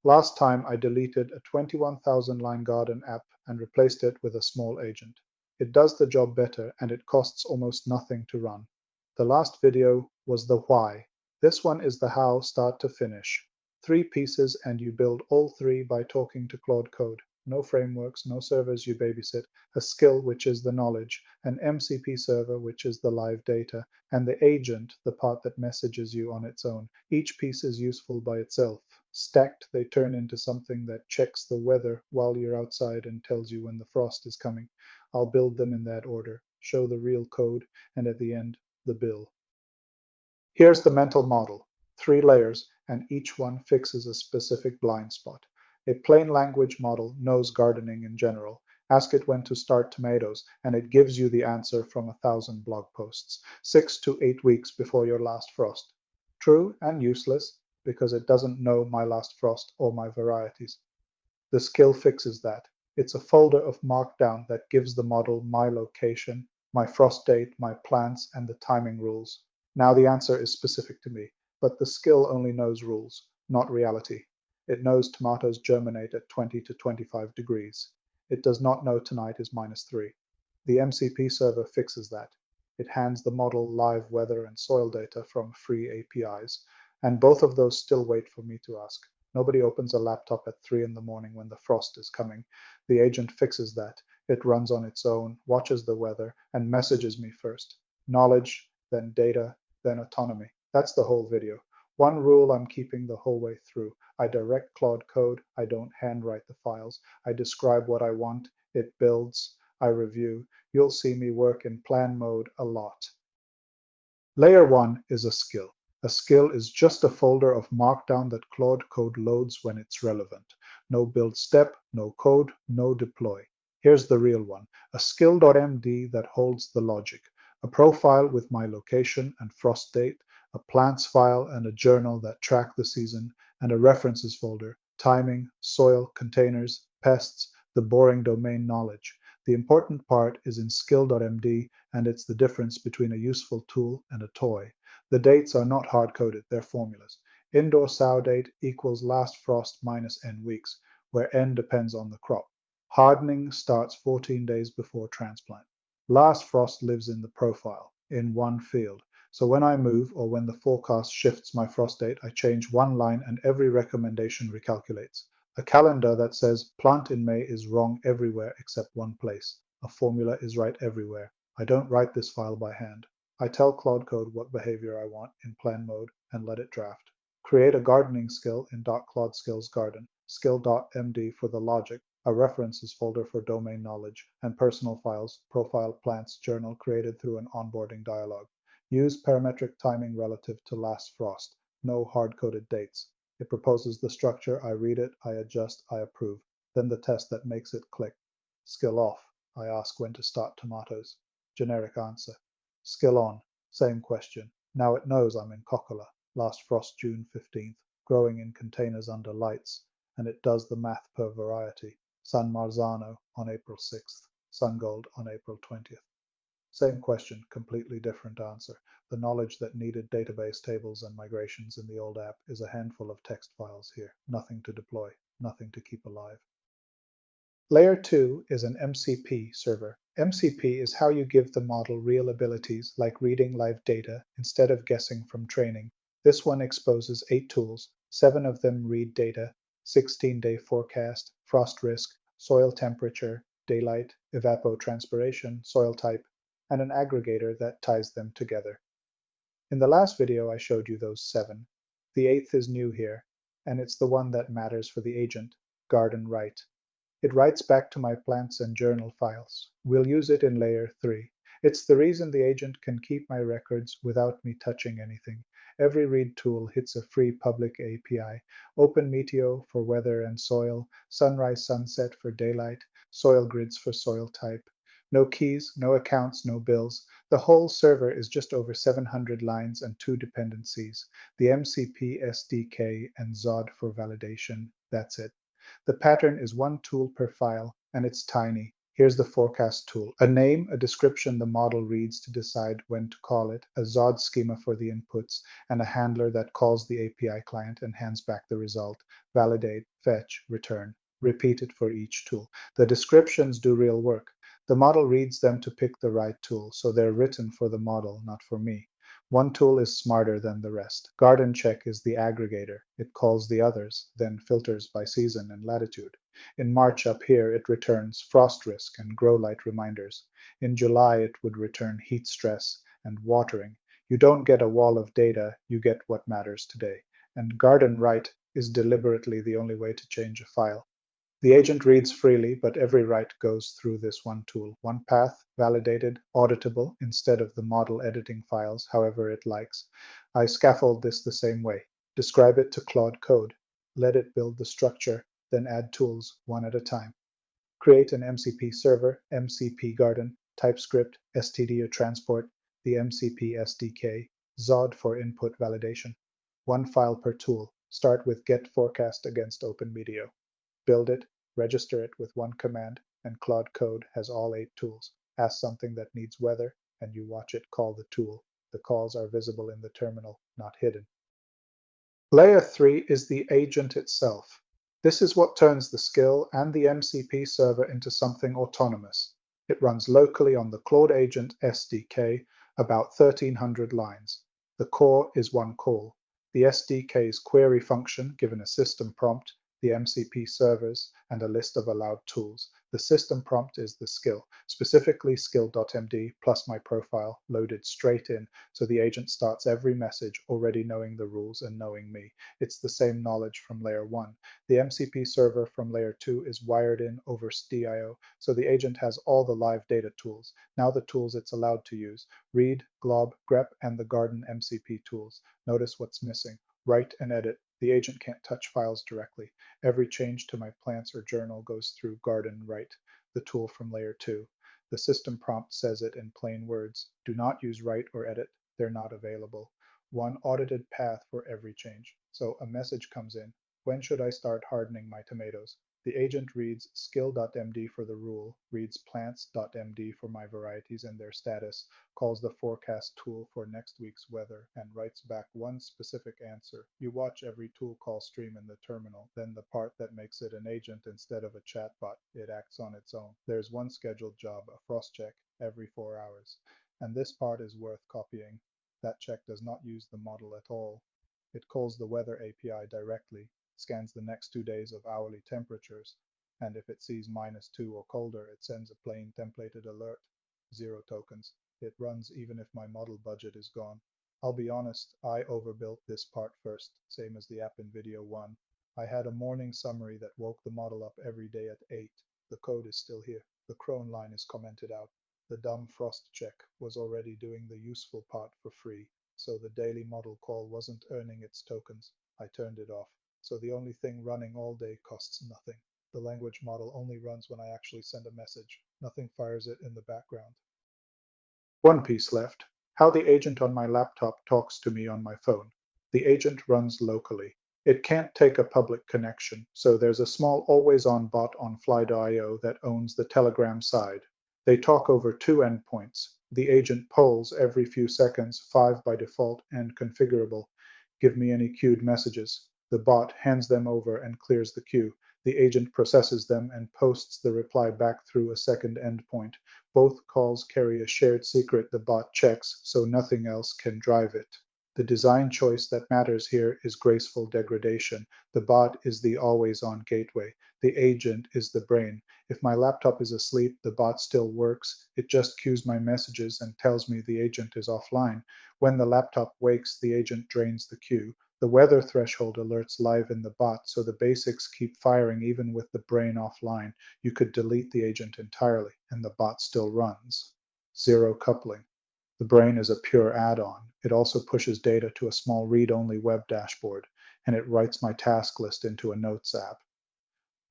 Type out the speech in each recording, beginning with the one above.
Last time I deleted a 21,000 line garden app and replaced it with a small agent. It does the job better and it costs almost nothing to run. The last video was the why. This one is the how start to finish. 3 pieces and you build all 3 by talking to Claude Code. No frameworks, no servers you babysit, a skill which is the knowledge, an MCP server which is the live data, and the agent, the part that messages you on its own. Each piece is useful by itself. Stacked, they turn into something that checks the weather while you're outside and tells you when the frost is coming. I'll build them in that order, show the real code, and at the end, the bill. Here's the mental model. 3 layers, and each one fixes a specific blind spot. A plain language model knows gardening in general. Ask it when to start tomatoes, and it gives you the answer from 1,000 blog posts, 6 to 8 weeks before your last frost. True and useless, because it doesn't know my last frost or my varieties. The skill fixes that. It's a folder of Markdown that gives the model my location, my frost date, my plants, and the timing rules. Now the answer is specific to me, but the skill only knows rules, not reality. It knows tomatoes germinate at 20 to 25 degrees. It does not know tonight is -3. The MCP server fixes that. It hands the model live weather and soil data from free APIs, and both of those still wait for me to ask. Nobody opens a laptop at 3 in the morning when the frost is coming. The agent fixes that. It runs on its own, watches the weather, and messages me first. Knowledge, then data, then autonomy. That's the whole video. One rule I'm keeping the whole way through. I direct Claude Code. I don't handwrite the files. I describe what I want. It builds. I review. You'll see me work in plan mode a lot. Layer 1 is a skill. A skill is just a folder of Markdown that Claude Code loads when it's relevant. No build step, no code, no deploy. Here's the real one, a skill.md that holds the logic, a profile with my location and frost date, a plants file and a journal that track the season, and a references folder, timing, soil, containers, pests, the boring domain knowledge. The important part is in skill.md, and it's the difference between a useful tool and a toy. The dates are not hard-coded, they're formulas. Indoor sow date equals last frost minus n weeks, where n depends on the crop. Hardening starts 14 days before transplant. Last frost lives in the profile, in one field. So when I move, or when the forecast shifts my frost date, I change one line and every recommendation recalculates. A calendar that says plant in May is wrong everywhere except one place. A formula is right everywhere. I don't write this file by hand. I tell Claude Code what behavior I want in plan mode and let it draft. Create a gardening skill in .claude skills garden, skill.md for the logic, a references folder for domain knowledge, and personal files, profile, plants, journal created through an onboarding dialog. Use parametric timing relative to last frost. No hard-coded dates. It proposes the structure, I read it, I adjust, I approve. Then the test that makes it click. Skill off. I ask when to start tomatoes. Generic answer. Skill on. Same question. Now it knows I'm in Kokkola. Last frost June 15th. Growing in containers under lights. And it does the math per variety. San Marzano on April 6th. Sungold on April 20th. Same question, completely different answer. The knowledge that needed database tables and migrations in the old app is a handful of text files here. Nothing to deploy, nothing to keep alive. Layer 2 is an MCP server. MCP is how you give the model real abilities like reading live data instead of guessing from training. This one exposes 8 tools. 7 of them read data, 16-day forecast, frost risk, soil temperature, daylight, evapotranspiration, soil type, and an aggregator that ties them together. In the last video I showed you those 7. The 8th is new here, and it's the one that matters for the agent, garden write. It writes back to my plants and journal files. We'll use it in layer 3. It's the reason the agent can keep my records without me touching anything. Every read tool hits a free public API. Open Meteo for weather and soil, sunrise sunset for daylight, soil grids for soil type. No keys, no accounts, no bills. The whole server is just over 700 lines and 2 dependencies. The MCP SDK and Zod for validation. That's it. The pattern is 1 tool per file, and it's tiny, Here's the forecast tool. A name, a description the model reads to decide when to call it, a XOD schema for the inputs, and a handler that calls the API client and hands back the result. Validate, fetch, return. Repeat it for each tool. The descriptions do real work. The model reads them to pick the right tool, so they're written for the model, not for me. One tool is smarter than the rest. Garden check is the aggregator. It calls the others, then filters by season and latitude. In March up here, it returns frost risk and grow light reminders. In July, it would return heat stress and watering. You don't get a wall of data, you get what matters today. And garden write is deliberately the only way to change a file. The agent reads freely, but every write goes through this one tool. One path, validated, auditable, instead of the model editing files however it likes. I scaffold this the same way. Describe it to Claude Code. Let it build the structure, then add tools one at a time. Create an MCP server, MCP garden, TypeScript, std or transport, the MCP SDK, XOD for input validation. One file per tool. Start with get forecast against OpenMedio. Build it, register it with one command, and Claude Code has all 8 tools. Ask something that needs weather, and you watch it call the tool. The calls are visible in the terminal, not hidden. Layer 3 is the agent itself. This is what turns the skill and the MCP server into something autonomous. It runs locally on the Claude Agent SDK, about 1,300 lines. The core is one call. The SDK's query function, given a system prompt, the MCP servers, and a list of allowed tools. The system prompt is the skill, specifically skill.md plus my profile loaded straight in, so the agent starts every message already knowing the rules and knowing me. It's the same knowledge from layer 1. The MCP server from layer 2 is wired in over SDIO, so the agent has all the live data tools. Now the tools it's allowed to use: read, glob, grep, and the garden MCP tools. Notice what's missing. Write and edit. The agent can't touch files directly. Every change to my plants or journal goes through garden write, the tool from layer 2. The system prompt says it in plain words. Do not use write or edit. They're not available. One audited path for every change. So a message comes in. When should I start hardening my tomatoes? The agent reads skill.md for the rule, reads plants.md for my varieties and their status, calls the forecast tool for next week's weather, and writes back one specific answer. You watch every tool call stream in the terminal, then the part that makes it an agent instead of a chatbot. It acts on its own. There's one scheduled job, a frost check, every 4 hours. And this part is worth copying. That check does not use the model at all. It calls the weather API directly, scans the next 2 days of hourly temperatures, and if it sees -2 or colder, it sends a plain templated alert. 0 tokens. It runs even if my model budget is gone. I'll be honest, I overbuilt this part first, same as the app in video 1. I had a morning summary that woke the model up every day at 8. The code is still here. The crone line is commented out. The dumb frost check was already doing the useful part for free, so the daily model call wasn't earning its tokens. I turned it off. So the only thing running all day costs nothing. The language model only runs when I actually send a message. Nothing fires it in the background. One piece left. How the agent on my laptop talks to me on my phone. The agent runs locally. It can't take a public connection, so there's a small always-on bot on fly.io that owns the Telegram side. They talk over 2 endpoints. The agent polls every few seconds, 5 by default and configurable. Give me any queued messages. The bot hands them over and clears the queue. The agent processes them and posts the reply back through a second endpoint. Both calls carry a shared secret the bot checks, so nothing else can drive it. The design choice that matters here is graceful degradation. The bot is the always-on gateway. The agent is the brain. If my laptop is asleep, the bot still works. It just queues my messages and tells me the agent is offline. When the laptop wakes, the agent drains the queue. The weather threshold alerts live in the bot, so the basics keep firing even with the brain offline. You could delete the agent entirely, and the bot still runs. 0 coupling. The brain is a pure add-on. It also pushes data to a small read-only web dashboard, and it writes my task list into a notes app.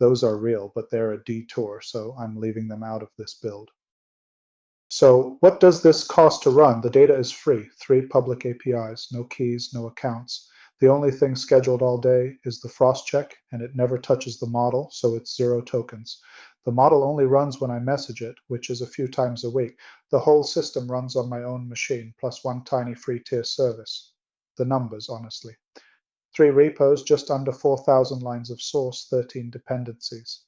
Those are real, but they're a detour, so I'm leaving them out of this build. So what does this cost to run? The data is free, 3 public APIs, no keys, no accounts. The only thing scheduled all day is the frost check, and it never touches the model, so it's 0 tokens. The model only runs when I message it, which is a few times a week. The whole system runs on my own machine, plus one tiny free tier service. The numbers, honestly. 3 repos, just under 4,000 lines of source, 13 dependencies.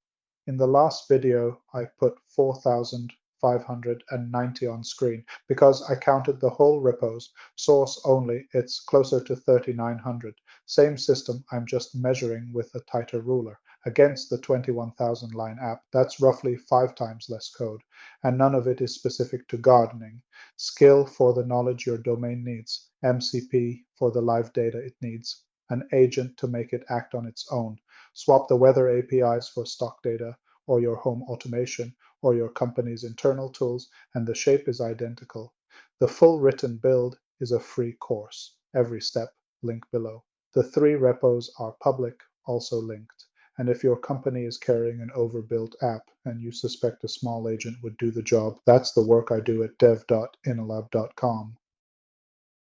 In the last video, I put 4,590 on screen because I counted the whole repos. Source only, it's closer to 3,900. Same system, I'm just measuring with a tighter ruler. Against the 21,000 line app, that's roughly 5 times less code, and none of it is specific to gardening. Skill for the knowledge your domain needs, MCP for the live data it needs, an agent to make it act on its own. Swap the weather APIs for stock data, or your home automation, or your company's internal tools, and the shape is identical. The full written build is a free course. Every step, link below. The 3 repos are public, also linked. And if your company is carrying an overbuilt app and you suspect a small agent would do the job, that's the work I do at dev.inalab.com.